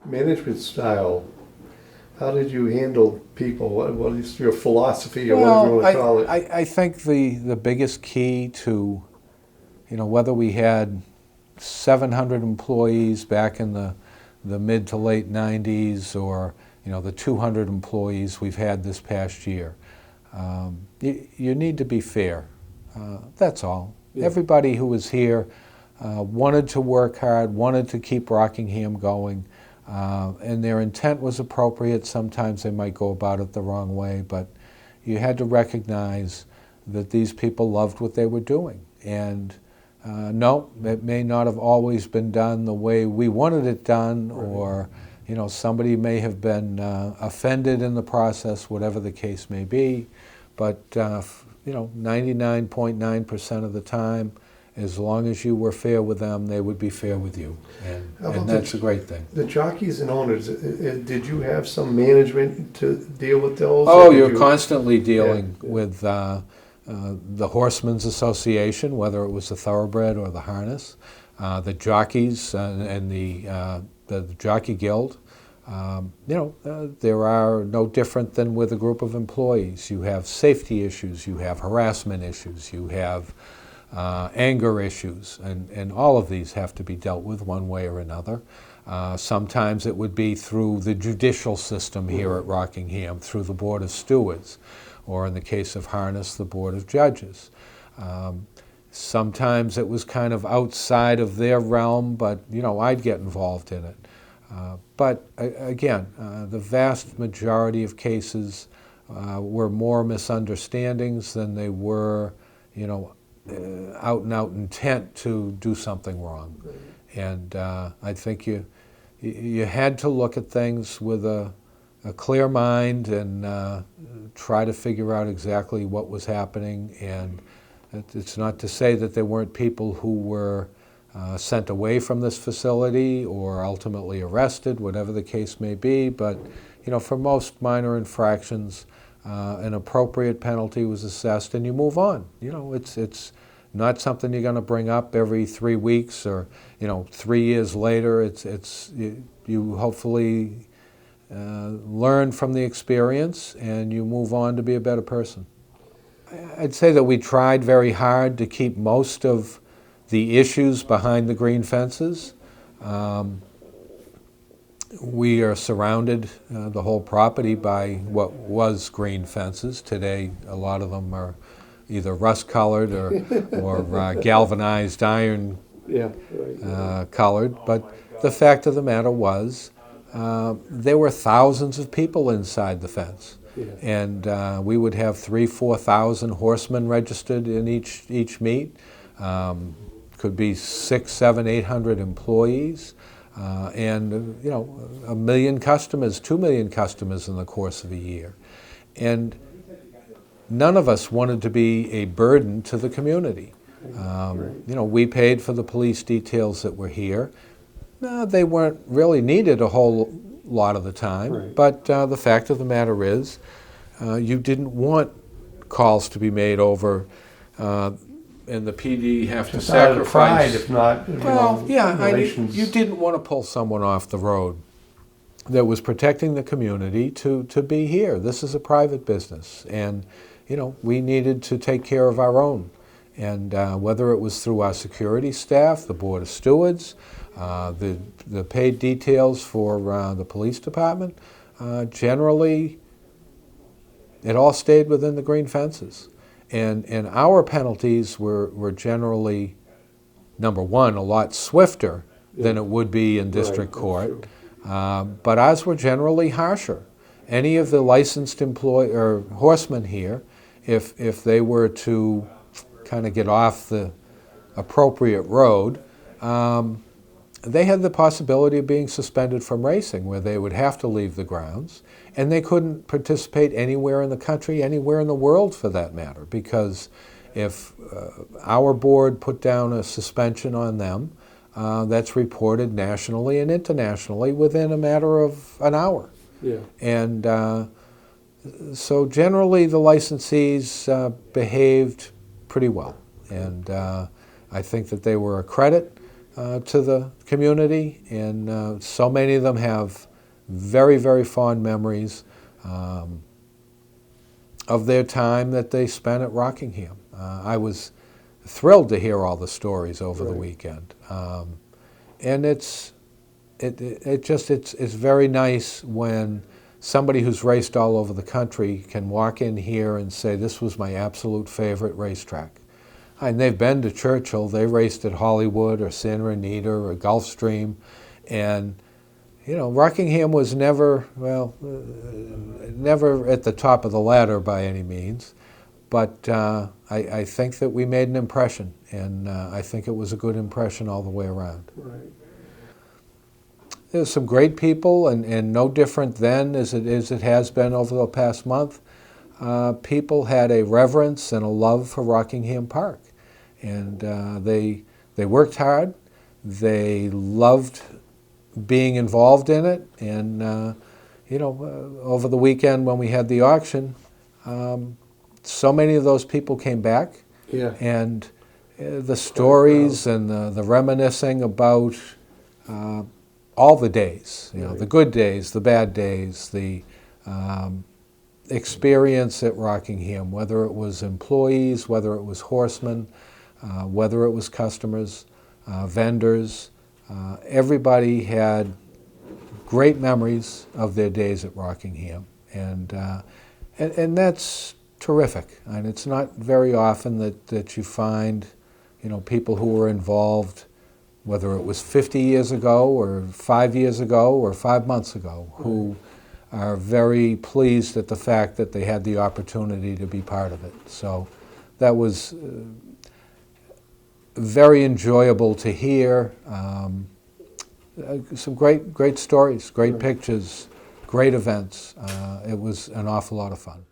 management style, how did you handle people? What is your philosophy, or whatever you want to call it? I think the biggest key to, whether we had 700 employees back in the mid to late 90s or, the 200 employees we've had this past year, you need to be fair. That's all. Yeah. Everybody who was here wanted to work hard, wanted to keep Rockingham going, and their intent was appropriate. Sometimes they might go about it the wrong way, but you had to recognize that these people loved what they were doing. And no, it may not have always been done the way we wanted it done, right. Or somebody may have been offended in the process, whatever the case may be. But 99.9% of the time, as long as you were fair with them, they would be fair with you, and that's a great thing. The jockeys and owners, did you have some management to deal with those? Oh, you're constantly dealing with the Horsemen's Association, whether it was the thoroughbred or the harness, the jockeys and the Jockey Guild. There are no different than with a group of employees. You have safety issues, you have harassment issues, you have anger issues, and all of these have to be dealt with one way or another. Sometimes it would be through the judicial system here at Rockingham, through the Board of Stewards, or in the case of harness, the Board of Judges. Sometimes it was kind of outside of their realm, but I'd get involved in it. But again, the vast majority of cases were more misunderstandings than they were, out and out intent to do something wrong. And I think you had to look at things with a clear mind and try to figure out exactly what was happening. And it's not to say that there weren't people who were sent away from this facility or ultimately arrested, whatever the case may be. But for most minor infractions, an appropriate penalty was assessed, and you move on. It's not something you're going to bring up every 3 weeks or 3 years later. You hopefully learn from the experience and you move on to be a better person. I'd say that we tried very hard to keep most of the issues behind the green fences. We are surrounded, the whole property, by what was green fences. Today, a lot of them are either rust-colored or galvanized iron colored. But the fact of the matter was, there were thousands of people inside the fence. Yeah. And we would have 3,000-4,000 horsemen registered in each meet. Could be 600, 700, 800 employees, and 1 million customers, 2 million customers in the course of a year. And none of us wanted to be a burden to the community. We paid for the police details that were here. They weren't really needed a whole lot of the time, right. But the fact of the matter is, you didn't want calls to be made over and the PD have to sacrifice. Pride, if not, you didn't want to pull someone off the road that was protecting the community to be here. This is a private business, and we needed to take care of our own. And whether it was through our security staff, the Board of Stewards, the paid details for the police department, generally it all stayed within the green fences. And our penalties were generally, number one, a lot swifter than it would be in district court, but ours were generally harsher. Any of the licensed horsemen here, if they were to kind of get off the appropriate road, they had the possibility of being suspended from racing, where they would have to leave the grounds, and they couldn't participate anywhere in the country, anywhere in the world for that matter, because if our board put down a suspension on them, that's reported nationally and internationally within a matter of an hour. Yeah. And so generally the licensees behaved pretty well, and I think that they were a credit to the community, and so many of them have very, very fond memories of their time that they spent at Rockingham. I was thrilled to hear all the stories over the weekend, and it's very nice when somebody who's raced all over the country can walk in here and say, this was my absolute favorite racetrack. And they've been to Churchill, they raced at Hollywood or Santa Anita or Gulfstream, and you know, Rockingham was never, well, never at the top of the ladder by any means, but I think that we made an impression, and I think it was a good impression all the way around. Right. There's some great people, and no different then as it has been over the past month. People had a reverence and a love for Rockingham Park, and they worked hard. They loved being involved in it, and you know, over the weekend when we had the auction, so many of those people came back, and the stories and the reminiscing about all the days, you know, the good days, the bad days, the experience at Rockingham, whether it was employees, whether it was horsemen, whether it was customers, vendors. Everybody had great memories of their days at Rockingham, and that's terrific. And it's not very often that you find, you know, people who were involved, whether it was 50 years ago or 5 years ago or 5 months ago, who are very pleased at the fact that they had the opportunity to be part of it. So that was very enjoyable to hear. Some great stories, great pictures, great events. It was an awful lot of fun.